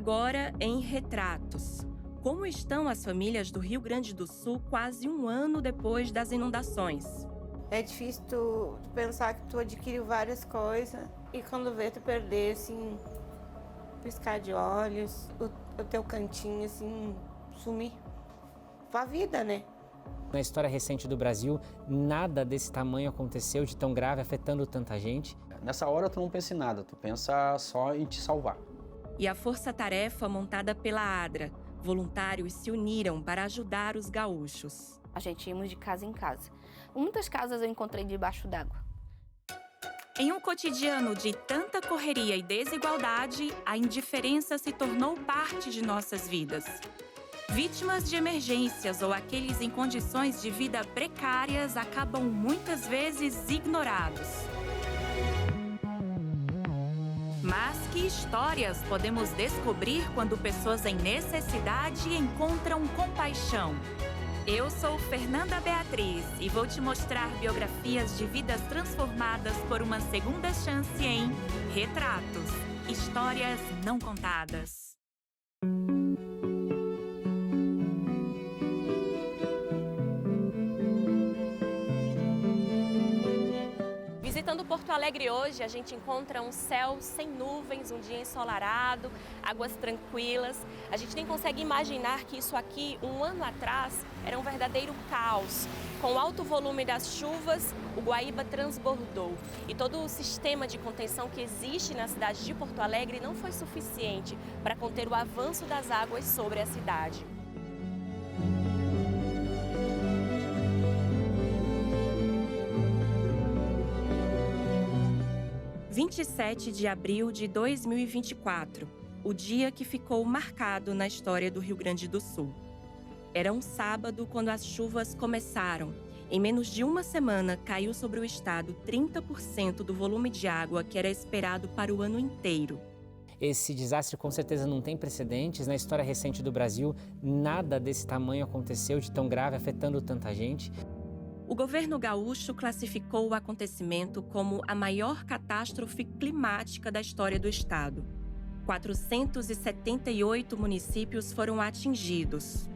Agora, em Retratos. Como estão as famílias do Rio Grande do Sul quase um ano depois das inundações? É difícil tu pensar que tu adquiriu várias coisas e quando vê tu perder, assim, piscar de olhos, o teu cantinho, assim, sumir. Tua vida, né? Na história recente do Brasil, nada desse tamanho aconteceu de tão grave, afetando tanta gente. Nessa hora tu não pensa em nada, tu pensa só em te salvar. E a força-tarefa montada pela ADRA. Voluntários se uniram para ajudar os gaúchos. A gente íamos de casa em casa. Muitas casas eu encontrei debaixo d'água. Em um cotidiano de tanta correria e desigualdade, a indiferença se tornou parte de nossas vidas. Vítimas de emergências ou aqueles em condições de vida precárias acabam muitas vezes ignorados. Mas que histórias podemos descobrir quando pessoas em necessidade encontram compaixão? Eu sou Fernanda Beatriz e vou te mostrar biografias de vidas transformadas por uma segunda chance em Retratos, Histórias Não Contadas. Visitando Porto Alegre hoje, a gente encontra um céu sem nuvens, um dia ensolarado, águas tranquilas. A gente nem consegue imaginar que isso aqui, um ano atrás, era um verdadeiro caos. Com o alto volume das chuvas, o Guaíba transbordou. E todo o sistema de contenção que existe na cidade de Porto Alegre não foi suficiente para conter o avanço das águas sobre a cidade. 27 de abril de 2024, o dia que ficou marcado na história do Rio Grande do Sul. Era um sábado quando as chuvas começaram. Em menos de uma semana, caiu sobre o estado 30% do volume de água que era esperado para o ano inteiro. Esse desastre com certeza não tem precedentes. Na história recente do Brasil, nada desse tamanho aconteceu de tão grave, afetando tanta gente. O governo gaúcho classificou o acontecimento como a maior catástrofe climática da história do estado. 478 municípios foram atingidos.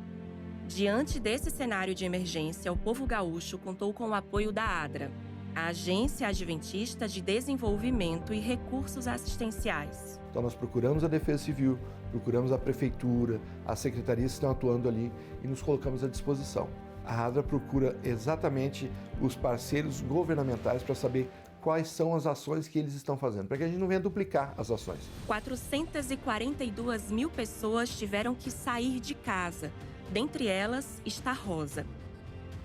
Diante desse cenário de emergência, o povo gaúcho contou com o apoio da ADRA, a Agência Adventista de Desenvolvimento e Recursos Assistenciais. Então nós procuramos a Defesa Civil, procuramos a Prefeitura, as secretarias que estão atuando ali e nos colocamos à disposição. A ADRA procura exatamente os parceiros governamentais para saber quais são as ações que eles estão fazendo, para que a gente não venha duplicar as ações. 442 mil pessoas tiveram que sair de casa. Dentre elas está Rosa.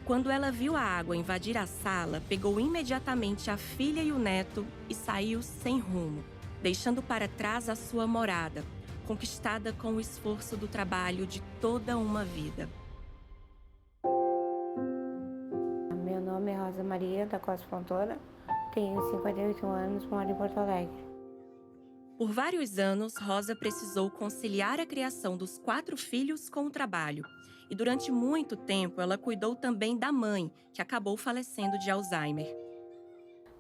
Quando ela viu a água invadir a sala, pegou imediatamente a filha e o neto e saiu sem rumo, deixando para trás a sua morada, conquistada com o esforço do trabalho de toda uma vida. Meu nome é Rosa Maria da Costa Fontoura, tenho 58 anos, moro em Porto Alegre. Por vários anos, Rosa precisou conciliar a criação dos 4 filhos com o trabalho. E durante muito tempo, ela cuidou também da mãe, que acabou falecendo de Alzheimer.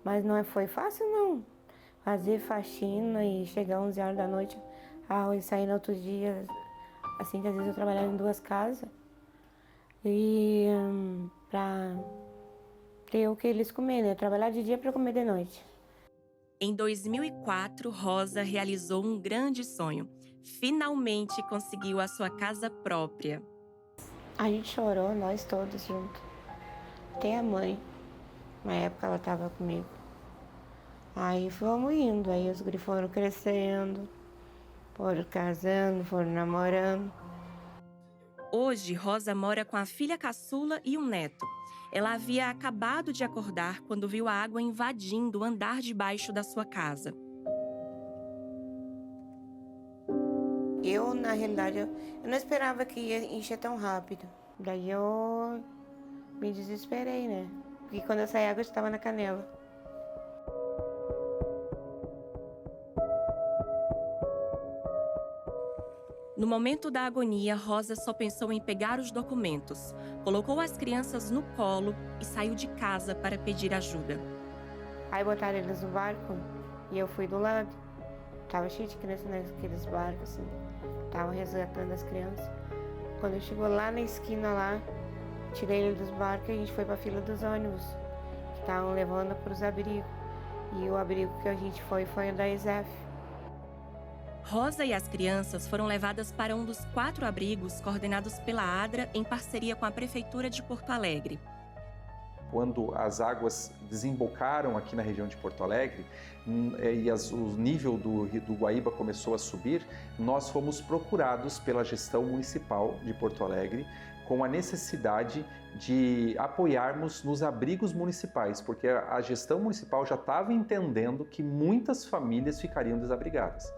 Mas não foi fácil, não. Fazer faxina e chegar 11 horas da noite e sair no outro dia. Assim que às vezes eu trabalhava em 2 casas. E pra ter o que eles comerem, né? Trabalhar de dia para comer de noite. Em 2004, Rosa realizou um grande sonho. Finalmente conseguiu a sua casa própria. A gente chorou, nós todos juntos. Até a mãe. Na época ela estava comigo. Aí fomos indo, aí os guris foram crescendo, foram casando, foram namorando. Hoje, Rosa mora com a filha caçula e um neto. Ela havia acabado de acordar quando viu a água invadindo o andar de baixo da sua casa. Eu, na realidade, eu não esperava que ia encher tão rápido. Daí eu me desesperei, né? Porque quando eu saí, a água estava na canela. No momento da agonia, Rosa só pensou em pegar os documentos, colocou as crianças no colo e saiu de casa para pedir ajuda. Aí botaram eles no barco e eu fui do lado. Tava cheio de crianças naqueles barcos, assim. Tava resgatando as crianças. Quando chegou lá na esquina lá, tirei ele dos barcos e a gente foi pra fila dos ônibus, que estavam levando para os abrigos. E o abrigo que a gente foi o da ESEF. Rosa e as crianças foram levadas para um dos 4 abrigos coordenados pela ADRA em parceria com a Prefeitura de Porto Alegre. Quando as águas desembocaram aqui na região de Porto Alegre e o nível do Guaíba começou a subir, nós fomos procurados pela gestão municipal de Porto Alegre com a necessidade de apoiarmos nos abrigos municipais, porque a gestão municipal já estava entendendo que muitas famílias ficariam desabrigadas.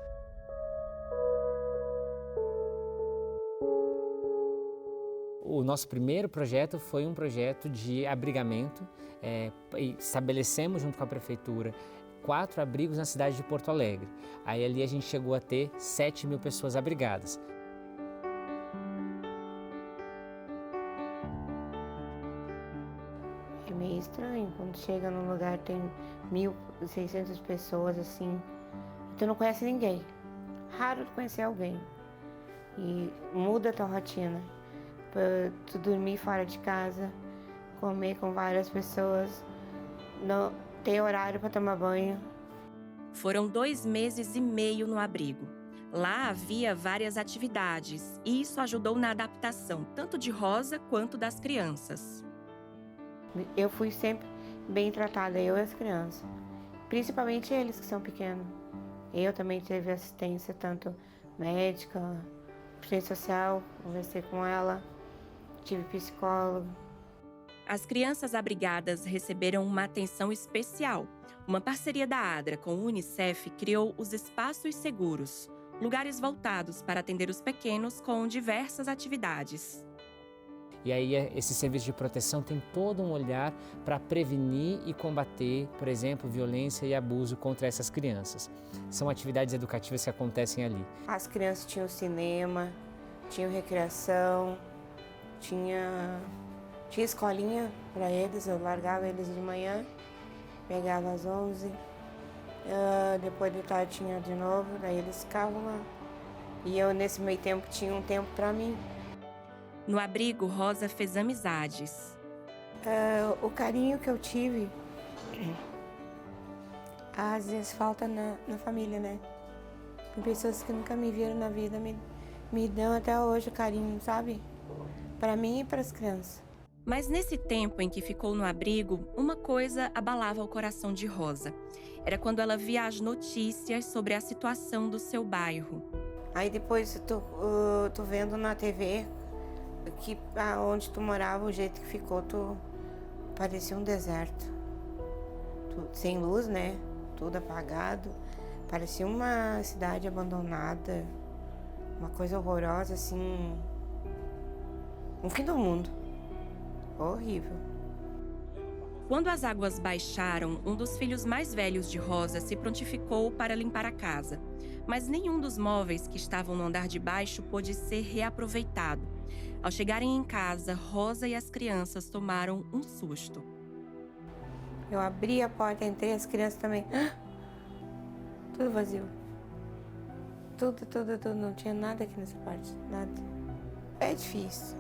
O nosso primeiro projeto foi um projeto de abrigamento. Estabelecemos junto com a prefeitura 4 abrigos na cidade de Porto Alegre. Aí ali a gente chegou a ter 7.000 pessoas abrigadas. É meio estranho, quando chega num lugar tem 1.600 pessoas assim, e tu não conhece ninguém. Raro tu conhecer alguém. E muda a tua rotina. Pra tu dormir fora de casa, comer com várias pessoas, não ter horário para tomar banho. Foram 2 meses e meio no abrigo. Lá havia várias atividades e isso ajudou na adaptação, tanto de Rosa quanto das crianças. Eu fui sempre bem tratada, eu e as crianças. Principalmente eles que são pequenos. Eu também tive assistência, tanto médica, assistência social, conversei com ela, tive psicólogo. As crianças abrigadas receberam uma atenção especial. Uma parceria da ADRA com o UNICEF criou os Espaços Seguros, lugares voltados para atender os pequenos com diversas atividades. E aí esse serviço de proteção tem todo um olhar para prevenir e combater, por exemplo, violência e abuso contra essas crianças. São atividades educativas que acontecem ali. As crianças tinham cinema, tinham recreação, tinha escolinha para eles, eu largava eles de manhã, pegava às 11, depois de tarde tinha de novo, daí eles ficavam lá. E eu nesse meio tempo tinha um tempo para mim. No abrigo, Rosa fez amizades. O carinho que eu tive, às vezes falta na família, né? Tem pessoas que nunca me viram na vida, me dão até hoje o carinho, sabe? Para mim e para as crianças. Mas nesse tempo em que ficou no abrigo, uma coisa abalava o coração de Rosa. Era quando ela via as notícias sobre a situação do seu bairro. Aí depois tô vendo na TV que onde tu morava, o jeito que ficou, parecia um deserto. Sem luz, né? Tudo apagado. Parecia uma cidade abandonada. Uma coisa horrorosa, assim. Um fim do mundo. Horrível. Quando as águas baixaram, um dos filhos mais velhos de Rosa se prontificou para limpar a casa. Mas nenhum dos móveis que estavam no andar de baixo pôde ser reaproveitado. Ao chegarem em casa, Rosa e as crianças tomaram um susto. Eu abri a porta, entrei, as crianças também. Tudo vazio. Tudo. Não tinha nada aqui nessa parte, nada. É difícil.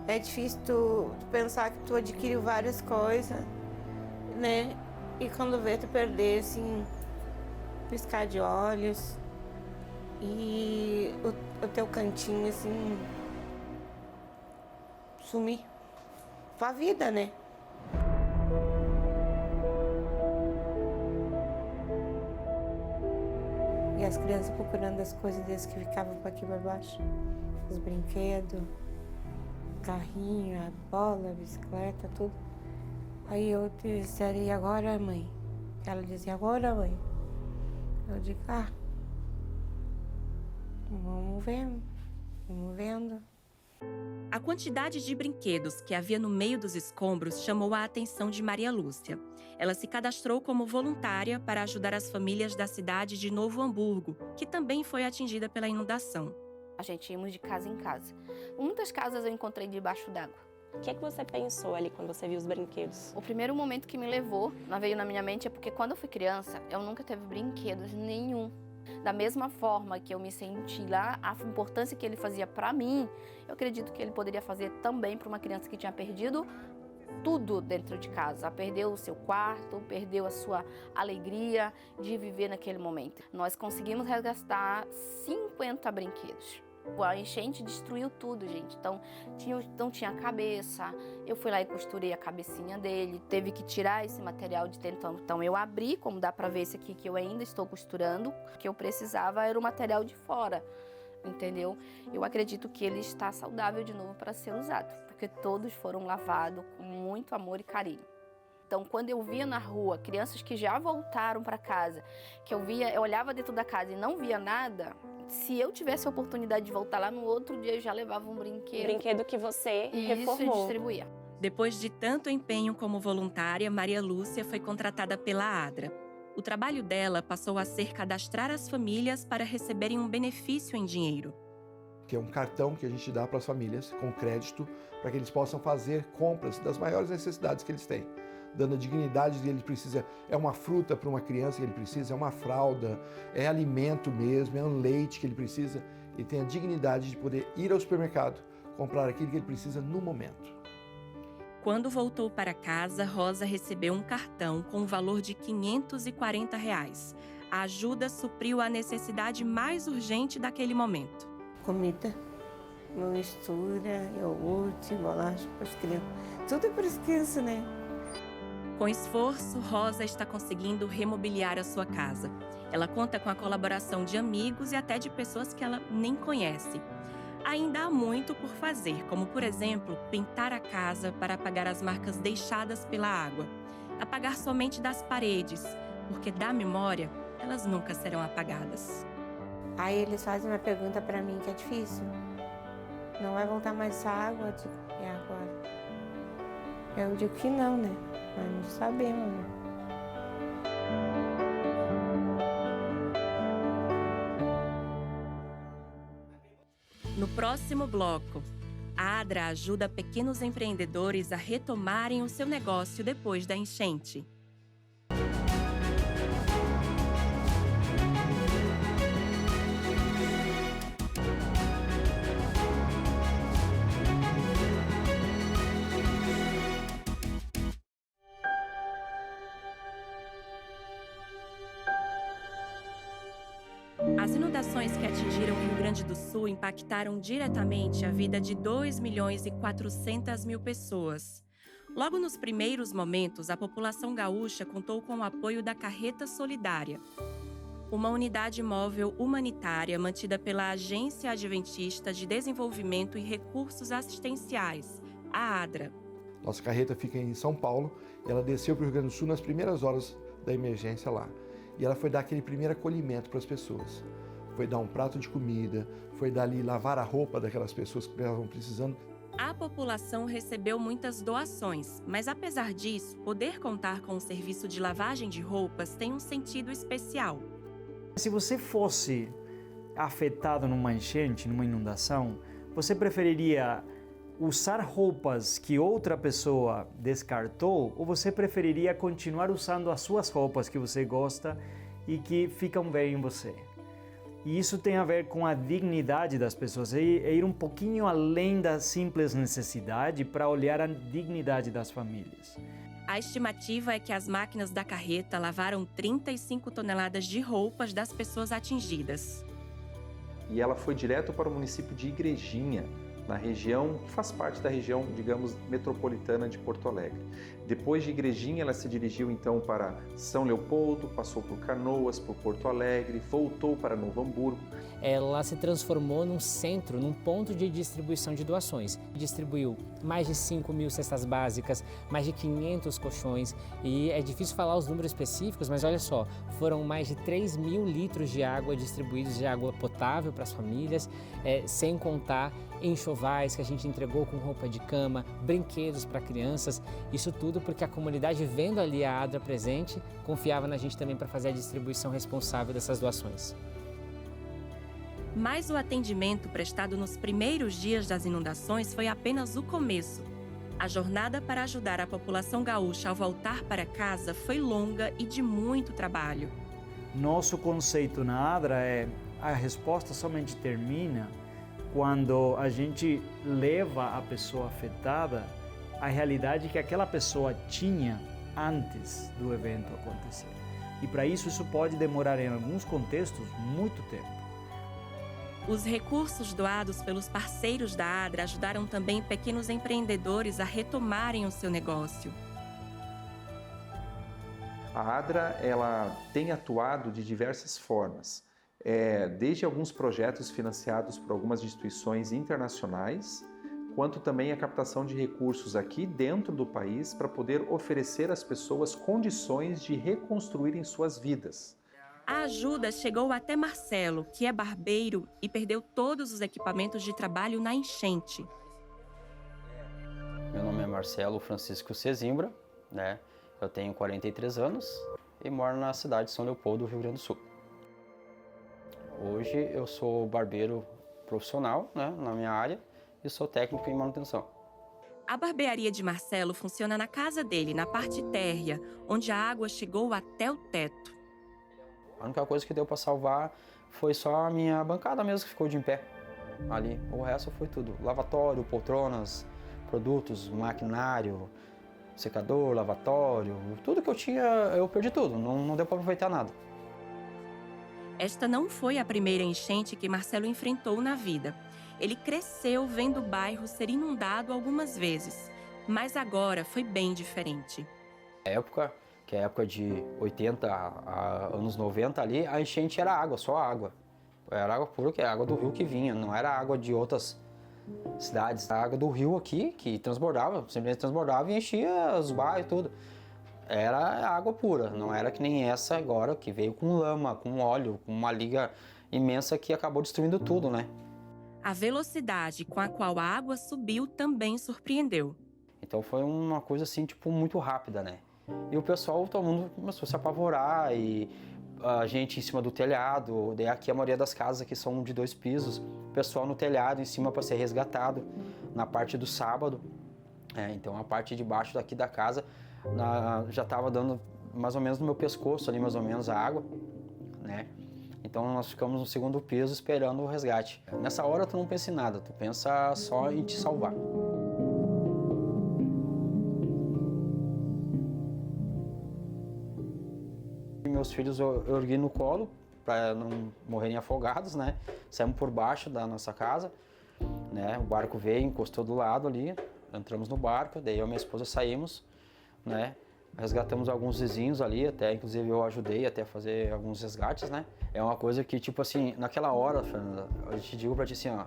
É difícil tu pensar que tu adquiriu várias coisas, né? E quando vê tu perder, assim, piscar de olhos. E o teu cantinho, assim, sumir. Pra vida, né? E as crianças procurando as coisas deles que ficavam para aqui para baixo. Os brinquedos, carrinho, a bola, a bicicleta, tudo. Aí eu disse, e agora, mãe? Ela dizia, agora, mãe? Eu digo, vamos vendo. A quantidade de brinquedos que havia no meio dos escombros chamou a atenção de Maria Lúcia. Ela se cadastrou como voluntária para ajudar as famílias da cidade de Novo Hamburgo, que também foi atingida pela inundação. A gente íamos de casa em casa. Muitas casas eu encontrei debaixo d'água. O que é que você pensou ali quando você viu os brinquedos? O primeiro momento que me veio na minha mente é porque quando eu fui criança, eu nunca teve brinquedos nenhum. Da mesma forma que eu me senti lá, a importância que ele fazia para mim, eu acredito que ele poderia fazer também para uma criança que tinha perdido tudo dentro de casa. Perdeu o seu quarto, perdeu a sua alegria de viver naquele momento. Nós conseguimos resgatar 50 brinquedos. A enchente destruiu tudo, gente. Então tinha a cabeça. Eu fui lá e costurei a cabecinha dele. Teve que tirar esse material de dentro. Então eu abri, como dá para ver esse aqui que eu ainda estou costurando. O que eu precisava era o material de fora, entendeu? Eu acredito que ele está saudável de novo para ser usado, porque todos foram lavados com muito amor e carinho. Então, quando eu via na rua crianças que já voltaram para casa, que eu olhava dentro da casa e não via nada, se eu tivesse a oportunidade de voltar lá no outro dia, eu já levava um brinquedo. Brinquedo que você reformou. Isso, distribuía. Depois de tanto empenho como voluntária, Maria Lúcia foi contratada pela ADRA. O trabalho dela passou a ser cadastrar as famílias para receberem um benefício em dinheiro. Que é um cartão que a gente dá para as famílias com crédito para que eles possam fazer compras das maiores necessidades que eles têm, dando a dignidade que ele precisa. É uma fruta para uma criança que ele precisa, é uma fralda, é alimento mesmo, é um leite que ele precisa. Ele tem a dignidade de poder ir ao supermercado, comprar aquilo que ele precisa no momento. Quando voltou para casa, Rosa recebeu um cartão com o valor de R$ 540. A ajuda supriu a necessidade mais urgente daquele momento. Comida, mistura, iogurte, bolacha para as crianças. Tudo para as crianças, né? Com esforço, Rosa está conseguindo remobiliar a sua casa. Ela conta com a colaboração de amigos e até de pessoas que ela nem conhece. Ainda há muito por fazer, como, por exemplo, pintar a casa para apagar as marcas deixadas pela água. Apagar somente das paredes, porque da memória, elas nunca serão apagadas. Aí eles fazem uma pergunta para mim que é difícil. Não vai voltar mais essa água? Eu digo, e agora? Eu digo que não, né? Nós não sabemos, né? No próximo bloco, a ADRA ajuda pequenos empreendedores a retomarem o seu negócio depois da enchente. As inundações que atingiram o Rio Grande do Sul impactaram diretamente a vida de 2.400.000 pessoas. Logo nos primeiros momentos, a população gaúcha contou com o apoio da Carreta Solidária, uma unidade móvel humanitária mantida pela Agência Adventista de Desenvolvimento e Recursos Assistenciais, a ADRA. Nossa carreta fica em São Paulo, ela desceu para o Rio Grande do Sul nas primeiras horas da emergência lá. E ela foi dar aquele primeiro acolhimento para as pessoas. Foi dar um prato de comida, foi dali lavar a roupa daquelas pessoas que estavam precisando. A população recebeu muitas doações, mas apesar disso, poder contar com o serviço de lavagem de roupas tem um sentido especial. Se você fosse afetado numa enchente, numa inundação, você preferiria usar roupas que outra pessoa descartou ou você preferiria continuar usando as suas roupas que você gosta e que ficam bem em você? E isso tem a ver com a dignidade das pessoas, é ir um pouquinho além da simples necessidade para olhar a dignidade das famílias. A estimativa é que as máquinas da carreta lavaram 35 toneladas de roupas das pessoas atingidas. E ela foi direto para o município de Igrejinha, na região que faz parte da região, digamos, metropolitana de Porto Alegre. Depois de Igrejinha, ela se dirigiu então para São Leopoldo, passou por Canoas, por Porto Alegre, voltou para Novo Hamburgo. Ela se transformou num centro, num ponto de distribuição de doações. Distribuiu mais de 5.000 cestas básicas, mais de 500 colchões e é difícil falar os números específicos, mas olha só, foram mais de 3.000 litros de água distribuídos de água potável para as famílias, sem contar enxovais que a gente entregou com roupa de cama, brinquedos para crianças, isso tudo porque a comunidade, vendo ali a ADRA presente, confiava na gente também para fazer a distribuição responsável dessas doações. Mas o atendimento prestado nos primeiros dias das inundações foi apenas o começo. A jornada para ajudar a população gaúcha a voltar para casa foi longa e de muito trabalho. Nosso conceito na ADRA é a resposta somente termina quando a gente leva a pessoa afetada à realidade que aquela pessoa tinha antes do evento acontecer. E para isso pode demorar, em alguns contextos, muito tempo. Os recursos doados pelos parceiros da ADRA ajudaram também pequenos empreendedores a retomarem o seu negócio. A ADRA ela tem atuado de diversas formas, desde alguns projetos financiados por algumas instituições internacionais, quanto também a captação de recursos aqui dentro do país para poder oferecer às pessoas condições de reconstruírem suas vidas. A ajuda chegou até Marcelo, que é barbeiro e perdeu todos os equipamentos de trabalho na enchente. Meu nome é Marcelo Francisco Cezimbra, né? Eu tenho 43 anos e moro na cidade de São Leopoldo, Rio Grande do Sul. Hoje eu sou barbeiro profissional, né, na minha área e sou técnico em manutenção. A barbearia de Marcelo funciona na casa dele, na parte térrea, onde a água chegou até o teto. A única coisa que deu para salvar foi só a minha bancada mesmo que ficou de em pé ali. O resto foi tudo: lavatório, poltronas, produtos, maquinário, secador, lavatório, tudo que eu tinha eu perdi tudo, não deu para aproveitar nada. Esta não foi a primeira enchente que Marcelo enfrentou na vida. Ele cresceu vendo o bairro ser inundado algumas vezes, mas agora foi bem diferente. Que é a época de 80 a anos 90 ali, a enchente era água, só água. Era água pura, que é a água do rio que vinha, não era água de outras cidades. A água do rio aqui, que transbordava, simplesmente transbordava e enchia os bairros e tudo. Era água pura, não era que nem essa agora, que veio com lama, com óleo, com uma liga imensa que acabou destruindo tudo, né? A velocidade com a qual a água subiu também surpreendeu. Então foi uma coisa assim, tipo, muito rápida, né? E o pessoal, todo mundo começou a se apavorar e a gente em cima do telhado. Daí aqui a maioria das casas aqui são de 2 pisos. O pessoal no telhado em cima para ser resgatado na parte do sábado. Então a parte de baixo daqui da casa já estava dando mais ou menos no meu pescoço ali, mais ou menos a água, né? Então nós ficamos no 2º piso esperando o resgate. Nessa hora tu não pensa em nada, tu pensa só em te salvar. Meus filhos eu ergui no colo para não morrerem afogados, né? Saímos por baixo da nossa casa, né? O barco veio, encostou do lado ali, entramos no barco, daí eu e minha esposa saímos, né? Resgatamos alguns vizinhos ali, até inclusive eu ajudei até a fazer alguns resgates, né? É uma coisa que, tipo assim, naquela hora, Fernanda, eu te digo pra ti assim, ó,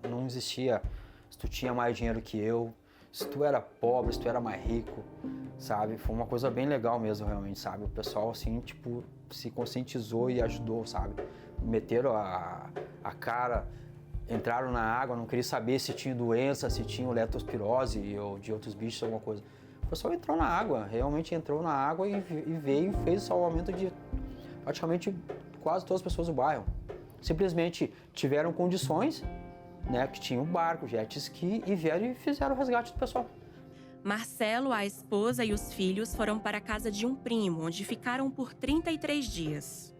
não existia se tu tinha mais dinheiro que eu, se tu era pobre, se tu era mais rico, sabe? Foi uma coisa bem legal mesmo, realmente, sabe? O pessoal, assim, tipo, se conscientizou e ajudou, sabe? Meteram a cara, entraram na água, não queria saber se tinha doença, se tinha leptospirose ou de outros bichos, alguma coisa. O pessoal entrou na água, realmente entrou na água e veio e fez o salvamento de praticamente quase todas as pessoas do bairro. Simplesmente tiveram condições, né, que tinha um barco, jet ski, e vieram e fizeram o resgate do pessoal. Marcelo, a esposa e os filhos foram para a casa de um primo, onde ficaram por 33 dias.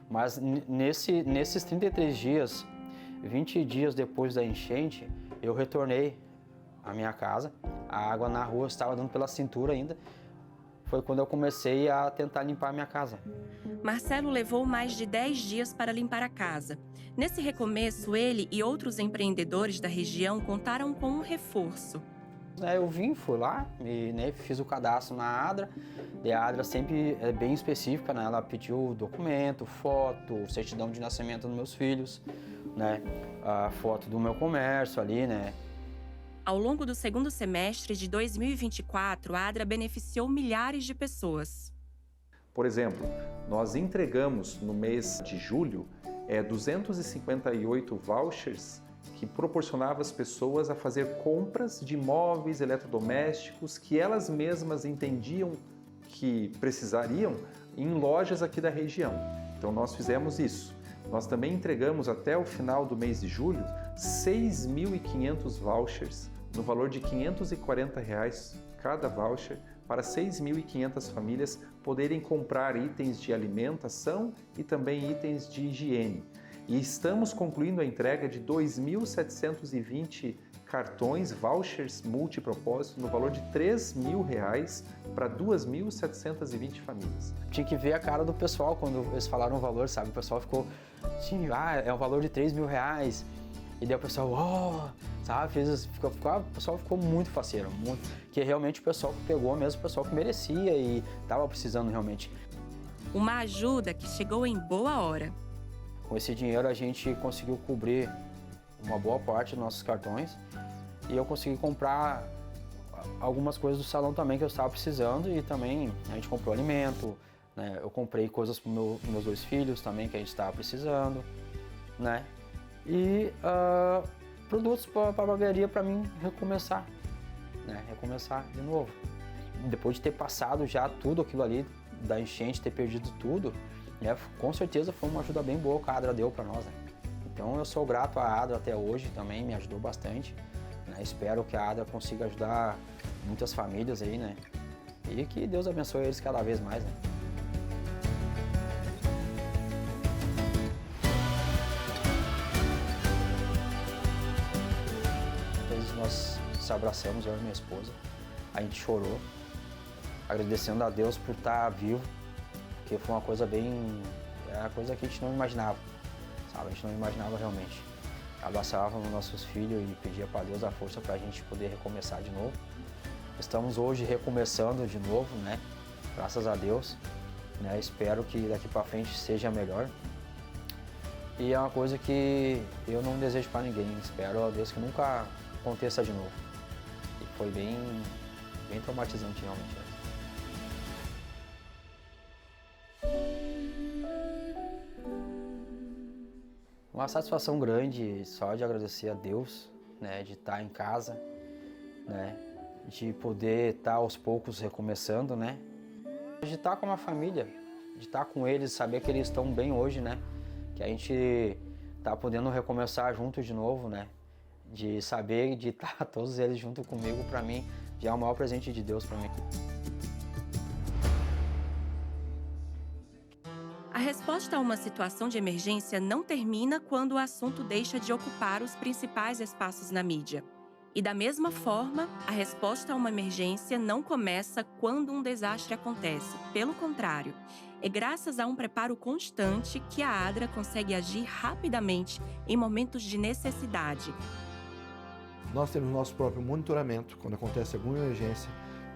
Mas nesses 33 dias, 20 dias depois da enchente, eu retornei à minha casa. A água na rua estava dando pela cintura ainda. Foi quando eu comecei a tentar limpar a minha casa. Marcelo levou mais de 10 dias para limpar a casa. Nesse recomeço, ele e outros empreendedores da região contaram com um reforço. Eu fui lá e fiz o cadastro na ADRA. E a ADRA sempre é bem específica, né? Ela pediu documento, foto, certidão de nascimento dos meus filhos, né? A foto do meu comércio ali, né? Ao longo do 2º semestre de 2024, a ADRA beneficiou milhares de pessoas. Por exemplo, nós entregamos no mês de julho 258 vouchers que proporcionavam às pessoas a fazer compras de móveis eletrodomésticos que elas mesmas entendiam que precisariam em lojas aqui da região. Então nós fizemos isso. Nós também entregamos até o final do mês de julho 6.500 vouchers no valor de R$ 540 cada voucher para 6.500 famílias poderem comprar itens de alimentação e também itens de higiene. E estamos concluindo a entrega de 2.720 cartões, vouchers multipropósito, no valor de R$3.000 para 2.720 famílias. Tinha que ver a cara do pessoal quando eles falaram o valor, sabe? O pessoal ficou, assim, é um valor de R$3.000. E daí o pessoal, sabe? O pessoal ficou muito faceiro, muito, que realmente o pessoal que pegou mesmo, o pessoal que merecia e estava precisando realmente. Uma ajuda que chegou em boa hora. Com esse dinheiro a gente conseguiu cobrir uma boa parte dos nossos cartões e eu consegui comprar algumas coisas do salão também que eu estava precisando e também a gente comprou alimento, né? Eu comprei coisas para os meus 2 filhos também que a gente estava precisando, né? E produtos para a barbearia para mim recomeçar, né? Recomeçar de novo. Depois de ter passado já tudo aquilo ali, da enchente, ter perdido tudo, né? Com certeza foi uma ajuda bem boa que a Adra deu para nós, né? Então eu sou grato à Adra até hoje também, me ajudou bastante, né? Espero que a Adra consiga ajudar muitas famílias aí, né? E que Deus abençoe eles cada vez mais, né? Nós nos abraçamos, eu e minha esposa, a gente chorou, agradecendo a Deus por estar vivo, porque foi uma coisa uma coisa que a gente não imaginava, sabe? A gente não imaginava realmente. Abraçávamos nossos filhos e pedia para Deus a força para a gente poder recomeçar de novo. Estamos hoje recomeçando de novo, né? Graças a Deus, né? Espero que daqui para frente seja melhor. E é uma coisa que eu não desejo para ninguém, espero a Deus que nunca aconteça de novo. E foi bem traumatizante realmente. Uma satisfação grande só de agradecer a Deus, né, de estar em casa, né, de poder estar aos poucos recomeçando, né, de estar com a família, de estar com eles, saber que eles estão bem hoje, né, que a gente está podendo recomeçar junto de novo, né, de saber de estar todos eles junto comigo, para mim, já é o maior presente de Deus para mim. A resposta a uma situação de emergência não termina quando o assunto deixa de ocupar os principais espaços na mídia. E da mesma forma, a resposta a uma emergência não começa quando um desastre acontece. Pelo contrário, é graças a um preparo constante que a Adra consegue agir rapidamente em momentos de necessidade. Nós temos nosso próprio monitoramento quando acontece alguma emergência,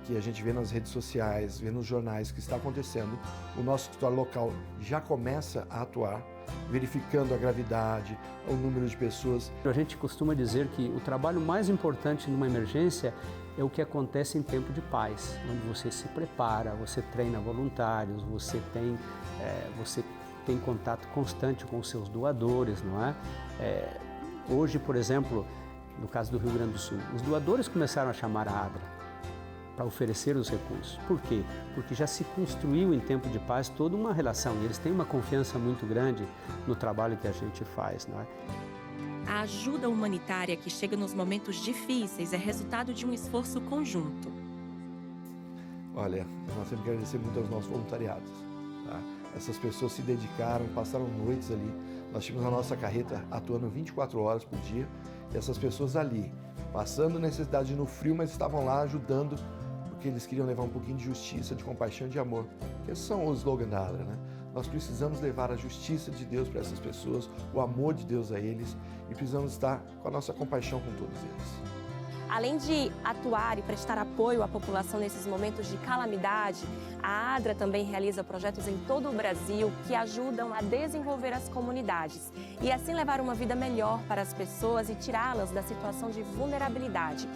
que a gente vê nas redes sociais, vê nos jornais que está acontecendo. O nosso escritório local já começa a atuar, verificando a gravidade, o número de pessoas. A gente costuma dizer que o trabalho mais importante numa emergência é o que acontece em tempo de paz, onde você se prepara, você treina voluntários, você tem contato constante com os seus doadores, não é? Hoje, por exemplo, no caso do Rio Grande do Sul, os doadores começaram a chamar a Adra para oferecer os recursos. Por quê? Porque já se construiu em tempo de paz toda uma relação e eles têm uma confiança muito grande no trabalho que a gente faz, não é? A ajuda humanitária que chega nos momentos difíceis é resultado de um esforço conjunto. Olha, nós temos que agradecer muito aos nossos voluntariados. Tá? Essas pessoas se dedicaram, passaram noites ali. Nós tínhamos a nossa carreta atuando 24 horas por dia e essas pessoas ali, passando necessidade no frio, mas estavam lá ajudando, porque eles queriam levar um pouquinho de justiça, de compaixão e de amor. Que esses são os slogans da Adra, né? Nós precisamos levar a justiça de Deus para essas pessoas, o amor de Deus a eles e precisamos estar com a nossa compaixão com todos eles. Além de atuar e prestar apoio à população nesses momentos de calamidade, a Adra também realiza projetos em todo o Brasil que ajudam a desenvolver as comunidades e assim levar uma vida melhor para as pessoas e tirá-las da situação de vulnerabilidade.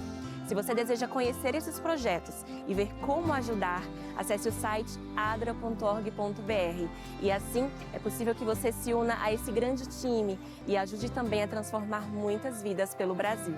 Se você deseja conhecer esses projetos e ver como ajudar, acesse o site adra.org.br e assim é possível que você se una a esse grande time e ajude também a transformar muitas vidas pelo Brasil.